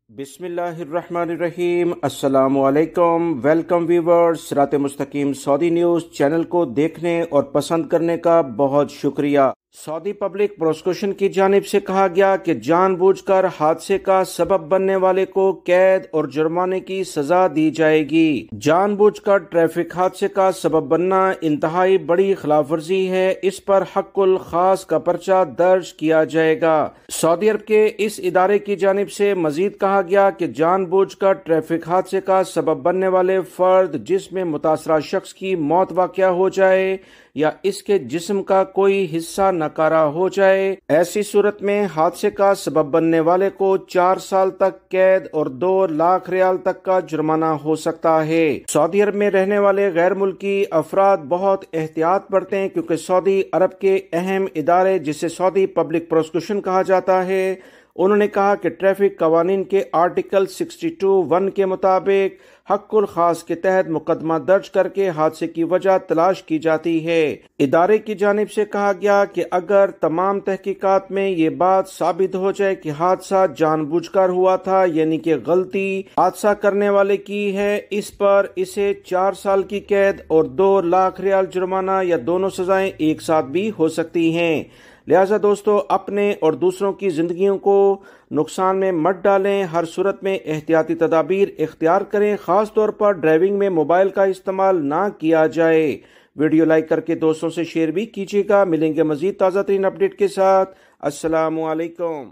بسم اللہ الرحمن الرحیم۔ السلام علیکم، ویلکم ویورز۔ صراط مستقیم سعودی نیوز چینل کو دیکھنے اور پسند کرنے کا بہت شکریہ۔ سعودی پبلک پروسیکیوشن کی جانب سے کہا گیا کہ جان بوجھ کر حادثے کا سبب بننے والے کو قید اور جرمانے کی سزا دی جائے گی۔ جان بوجھ کر ٹریفک حادثے کا سبب بننا انتہائی بڑی خلاف ورزی ہے، اس پر حق الخاص کا پرچہ درج کیا جائے گا۔ سعودی عرب کے اس ادارے کی جانب سے مزید کہا گیا کہ جان بوجھ کر ٹریفک حادثے کا سبب بننے والے فرد جس میں متاثرہ شخص کی موت واقع ہو جائے یا اس کے جسم کا کوئی حصہ ناکارہ ہو جائے، ایسی صورت میں حادثے کا سبب بننے والے کو 4 سال تک قید اور 2 لاکھ ریال تک کا جرمانہ ہو سکتا ہے۔ سعودی عرب میں رہنے والے غیر ملکی افراد بہت احتیاط برتیں کیونکہ سعودی عرب کے اہم ادارے جسے سعودی پبلک پروسیکیوشن کہا جاتا ہے، انہوں نے کہا کہ ٹریفک قوانین کے آرٹیکل 62(1) کے مطابق حق الخاص کے تحت مقدمہ درج کر کے حادثے کی وجہ تلاش کی جاتی ہے۔ ادارے کی جانب سے کہا گیا کہ اگر تمام تحقیقات میں یہ بات ثابت ہو جائے کہ حادثہ جان بوجھ کر ہوا تھا، یعنی کہ غلطی حادثہ کرنے والے کی ہے، اس پر اسے 4 سال کی قید اور 2 لاکھ ریال جرمانہ یا دونوں سزائیں ایک ساتھ بھی ہو سکتی ہیں۔ لہٰذا دوستو، اپنے اور دوسروں کی زندگیوں کو نقصان میں مت ڈالیں، ہر صورت میں احتیاطی تدابیر اختیار کریں، خاص طور پر ڈرائیونگ میں موبائل کا استعمال نہ کیا جائے۔ ویڈیو لائک کر کے دوستوں سے شیئر بھی کیجیے گا۔ ملیں گے مزید تازہ ترین اپڈیٹ کے ساتھ۔ السلام علیکم۔